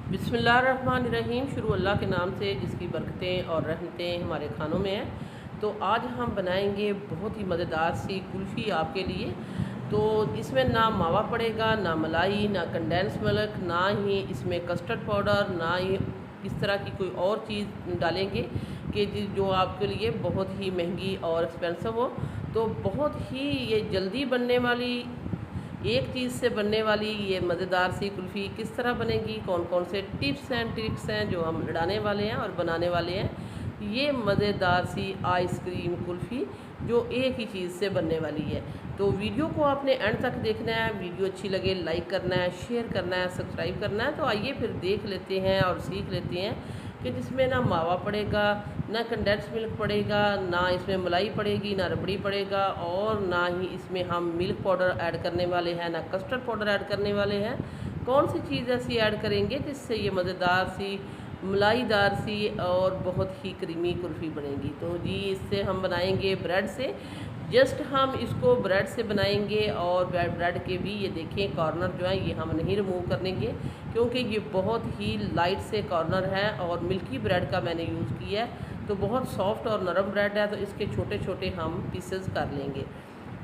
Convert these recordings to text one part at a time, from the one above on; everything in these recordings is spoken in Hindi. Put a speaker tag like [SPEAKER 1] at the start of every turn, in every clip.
[SPEAKER 1] बिस्मिल्लाहिर्रहमानिर्रहीम। शुरू अल्लाह के नाम से जिसकी बरकतें और रहमतें हमारे खानों में हैं। तो आज हम बनाएंगे बहुत ही मज़ेदार सी कुल्फ़ी आपके लिए। तो इसमें ना मावा पड़ेगा, ना मलाई, ना कंडेंस मिल्क, ना ही इसमें कस्टर्ड पाउडर, ना ही इस तरह की कोई और चीज़ डालेंगे कि जो आपके लिए बहुत ही महंगी और एक्सपेंसिव हो। तो बहुत ही ये जल्दी बनने वाली एक चीज़ से बनने वाली ये मज़ेदार सी कुल्फ़ी किस तरह बनेगी, कौन कौन से टिप्स एंड ट्रिक्स हैं जो हम लड़ाने वाले हैं और बनाने वाले हैं। ये मज़ेदार सी आइसक्रीम कुल्फ़ी जो एक ही चीज़ से बनने वाली है। तो वीडियो को आपने एंड तक देखना है। वीडियो अच्छी लगे लाइक करना है, शेयर करना है, सब्सक्राइब करना है। तो आइए फिर देख लेते हैं और सीख लेते हैं कि जिसमें ना मावा पड़ेगा, ना कंडेंस मिल्क पड़ेगा, ना इसमें मलाई पड़ेगी, ना रबड़ी पड़ेगा, और ना ही इसमें हम मिल्क पाउडर ऐड करने वाले हैं, ना कस्टर्ड पाउडर ऐड करने वाले हैं। कौन सी चीज़ ऐसी ऐड करेंगे जिससे ये मज़ेदार सी मलाईदार सी और बहुत ही क्रीमी कुल्फ़ी बनेगी। तो जी इससे हम बनाएंगे ब्रेड से। जस्ट हम इसको ब्रेड से बनाएंगे और ब्रेड के भी ये देखें कॉर्नर जो है ये हम नहीं रिमूव करेंगे क्योंकि ये बहुत ही लाइट से कॉर्नर है और मिल्की ब्रेड का मैंने यूज़ किया है। तो बहुत सॉफ्ट और नरम ब्रेड है तो इसके छोटे छोटे हम पीसेस कर लेंगे।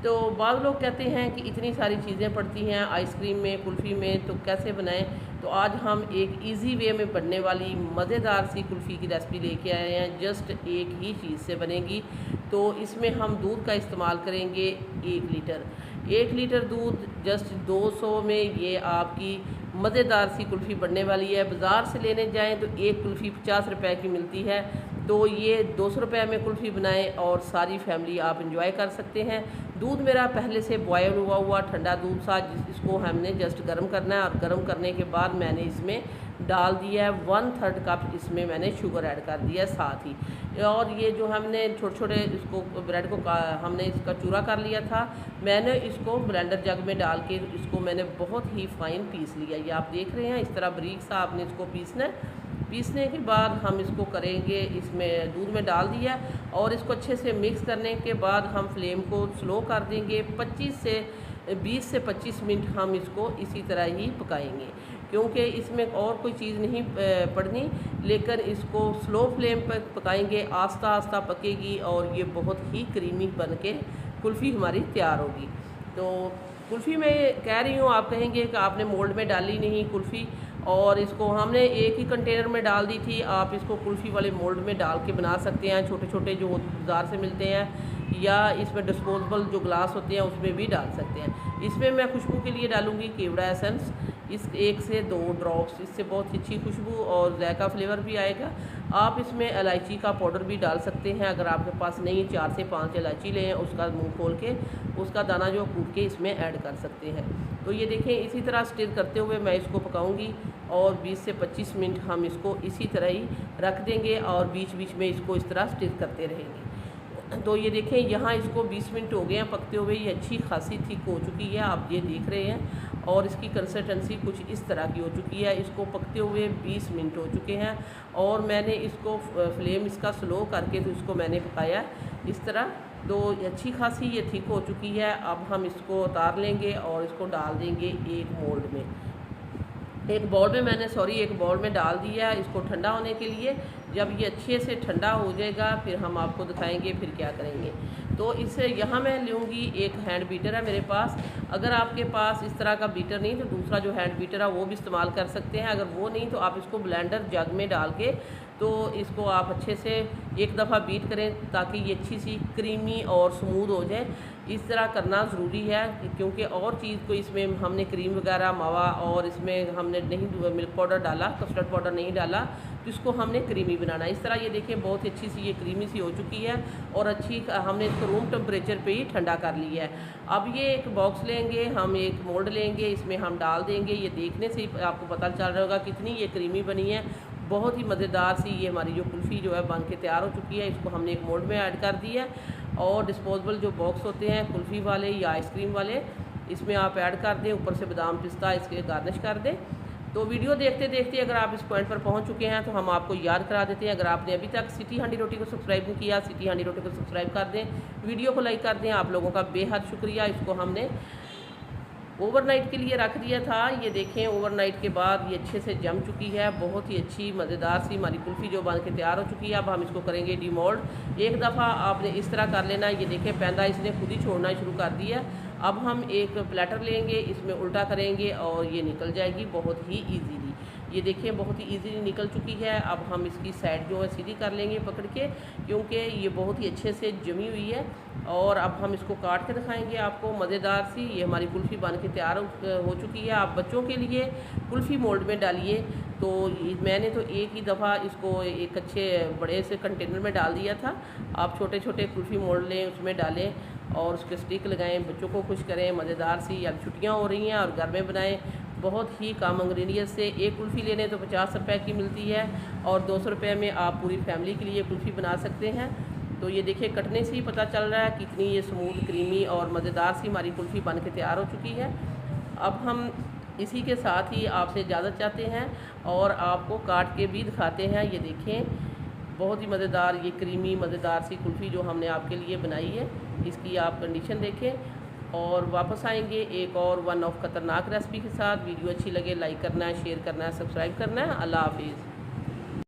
[SPEAKER 1] तो बाद लोग कहते हैं कि इतनी सारी चीज़ें पड़ती हैं आइसक्रीम में, कुल्फ़ी में, तो कैसे बनाएं। तो आज हम एक इजी वे में बनने वाली मज़ेदार सी कुल्फ़ी की रेसिपी लेके आए हैं। जस्ट एक ही चीज़ से बनेगी। तो इसमें हम दूध का इस्तेमाल करेंगे 1 लीटर दूध। जस्ट 200 में ये आपकी मज़ेदार सी कुल्फ़ी बनने वाली है। बाज़ार से लेने जाएं तो एक कुल्फ़ी 50 रुपए की मिलती है। तो ये 200 रुपये में कुल्फ़ी बनाएं और सारी फैमिली आप इंजॉय कर सकते हैं। दूध मेरा पहले से बॉयल हुआ ठंडा दूध सा, इसको हमने जस्ट गर्म करना है और गर्म करने के बाद मैंने इसमें डाल दिया है 1/3 कप इसमें मैंने शुगर ऐड कर दिया है साथ ही। और ये जो हमने छोटे छोटे इसको ब्रेड को हमने इसका चूरा कर लिया था, मैंने इसको ब्लेंडर जग में डाल के इसको मैंने बहुत ही फाइन पीस लिया। ये आप देख रहे हैं इस तरह बारीक सा आपने इसको पीसना है। पीसने के बाद हम इसको करेंगे, इसमें दूध में डाल दिया और इसको अच्छे से मिक्स करने के बाद हम फ्लेम को स्लो कर देंगे। 20 से 25 मिनट हम इसको इसी तरह ही पकाएंगे क्योंकि इसमें और कोई चीज़ नहीं पड़नी, लेकिन इसको स्लो फ्लेम पर पकाएंगे, आस्ता आस्ता पकेगी और ये बहुत ही क्रीमी बन के कुल्फ़ी हमारी तैयार होगी। तो कुल्फ़ी मैं कह रही हूँ, आप कहेंगे कि आपने मोल्ड में डाली नहीं कुल्फ़ी, और इसको हमने एक ही कंटेनर में डाल दी थी। आप इसको कुल्फ़ी वाले मोल्ड में डाल के बना सकते हैं, छोटे छोटे जो बाज़ार से मिलते हैं, या इसमें डिस्पोजेबल जो ग्लास होते हैं उसमें भी डाल सकते हैं। इसमें मैं खुशबू के लिए डालूँगी केवड़ा एसेंस, इस 1 से 2 ड्रॉप्स, इससे बहुत ही अच्छी खुशबू और जायका फ्लेवर भी आएगा। आप इसमें इलायची का पाउडर भी डाल सकते हैं, अगर आपके पास नहीं 4 से 5 इलायची लें, उसका मुंह खोल के उसका दाना जो कूट के इसमें ऐड कर सकते हैं। तो ये देखें इसी तरह स्टिर करते हुए मैं इसको पकाऊंगी और 20 से 25 मिनट हम इसको इसी तरह ही रख देंगे और बीच बीच में इसको इस तरह स्टिर करते रहेंगे। तो ये देखें यहाँ इसको 20 मिनट हो गए हैं पकते हुए, ये अच्छी खासी थिक हो चुकी है, आप ये देख रहे हैं, और इसकी कंसिस्टेंसी कुछ इस तरह की हो चुकी है। इसको पकते हुए 20 मिनट हो चुके हैं और मैंने इसको फ्लेम इसका स्लो करके तो इसको मैंने पकाया इस तरह। तो अच्छी खासी ये थिक हो चुकी है। अब हम इसको उतार लेंगे और इसको डाल देंगे एक मोल्ड में, एक बाउल में डाल दिया इसको ठंडा होने के लिए। जब ये अच्छे से ठंडा हो जाएगा फिर हम आपको दिखाएंगे फिर क्या करेंगे। तो इसे यहाँ मैं लूँगी, एक हैंड बीटर है मेरे पास। अगर आपके पास इस तरह का बीटर नहीं तो दूसरा जो हैंड बीटर है वो भी इस्तेमाल कर सकते हैं। अगर वो नहीं तो आप इसको ब्लेंडर जग में डाल के तो इसको आप अच्छे से एक दफ़ा बीट करें ताकि ये अच्छी सी क्रीमी और स्मूथ हो जाए। इस तरह करना ज़रूरी है क्योंकि और चीज़ को इसमें हमने क्रीम वगैरह मावा और इसमें हमने नहीं मिल्क पाउडर डाला, कस्टर्ड पाउडर नहीं डाला, तो इसको हमने क्रीमी बनाना। इस तरह ये देखें बहुत अच्छी सी ये क्रीमी सी हो चुकी है और अच्छी हमने इसको रूम टेम्परेचर पे ही ठंडा कर लिया है। अब ये एक बॉक्स लेंगे, हम एक मोल्ड लेंगे, इसमें हम डाल देंगे। ये देखने से ही आपको पता चल रहा होगा कितनी ये क्रीमी बनी है। बहुत ही मज़ेदार सी ये हमारी जो कुल्फ़ी जो है बन के तैयार हो चुकी है। इसको हमने एक मोल्ड में ऐड कर दिया है और डिस्पोजेबल जो बॉक्स होते हैं कुल्फ़ी वाले या आइसक्रीम वाले, इसमें आप ऐड कर दें, ऊपर से बादाम पिस्ता इसके गार्निश कर दें। तो वीडियो देखते देखते अगर आप इस पॉइंट पर पहुंच चुके हैं तो हम आपको याद करा देते हैं, अगर आपने अभी तक सिटी हांडी रोटी को सब्सक्राइब नहीं किया, सिटी हांडी रोटी को सब्सक्राइब कर दें, वीडियो को लाइक कर दें। आप लोगों का बेहद शुक्रिया। इसको हमने ओवरनाइट के लिए रख दिया था। ये देखें ओवरनाइट के बाद ये अच्छे से जम चुकी है। बहुत ही अच्छी मज़ेदार सी हमारी कुल्फ़ी जो बन के तैयार हो चुकी है। अब हम इसको करेंगे डीमोल्ड। एक दफ़ा आपने इस तरह कर लेना। ये देखें पैंदा इसने खुद ही छोड़ना शुरू कर दिया। अब हम एक प्लेटर लेंगे, इसमें उल्टा करेंगे और ये निकल जाएगी बहुत ही ईजीली। ये देखिए बहुत ही इजीली निकल चुकी है। अब हम इसकी साइड जो है सीधी कर लेंगे पकड़ के, क्योंकि ये बहुत ही अच्छे से जमी हुई है। और अब हम इसको काट के दिखाएंगे आपको मज़ेदार सी। ये हमारी कुल्फ़ी बन के तैयार हो चुकी है। आप बच्चों के लिए कुल्फ़ी मोल्ड में डालिए। तो मैंने तो एक ही दफ़ा इसको एक अच्छे बड़े से कंटेनर में डाल दिया था। आप छोटे छोटे कुल्फ़ी मोल्ड लें, उसमें डालें और उसके स्टिक लगाएं, बच्चों को खुश करें मज़ेदार सी। अब छुट्टियाँ हो रही हैं और घर में बनाएं। बहुत ही कम इंग्रेडिएंट से एक कुल्फ़ी लेने तो 50 रुपए की मिलती है और 200 रुपये में आप पूरी फैमिली के लिए कुल्फ़ी बना सकते हैं। तो ये देखिए कटने से ही पता चल रहा है कितनी ये स्मूथ क्रीमी और मज़ेदार सी हमारी कुल्फ़ी बन के तैयार हो चुकी है। अब हम इसी के साथ ही आपसे इजाज़त चाहते हैं और आपको काट के भी दिखाते हैं। ये देखें बहुत ही मज़ेदार ये क्रीमी मज़ेदार सी कुल्फ़ी जो हमने आपके लिए बनाई है। इसकी आप कंडीशन देखें और वापस आएंगे एक और वन ऑफ ख़तरनाक रेसिपी के साथ। वीडियो अच्छी लगे लाइक करना है, शेयर करना है, सब्सक्राइब करना है। अल्लाह हाफिज़।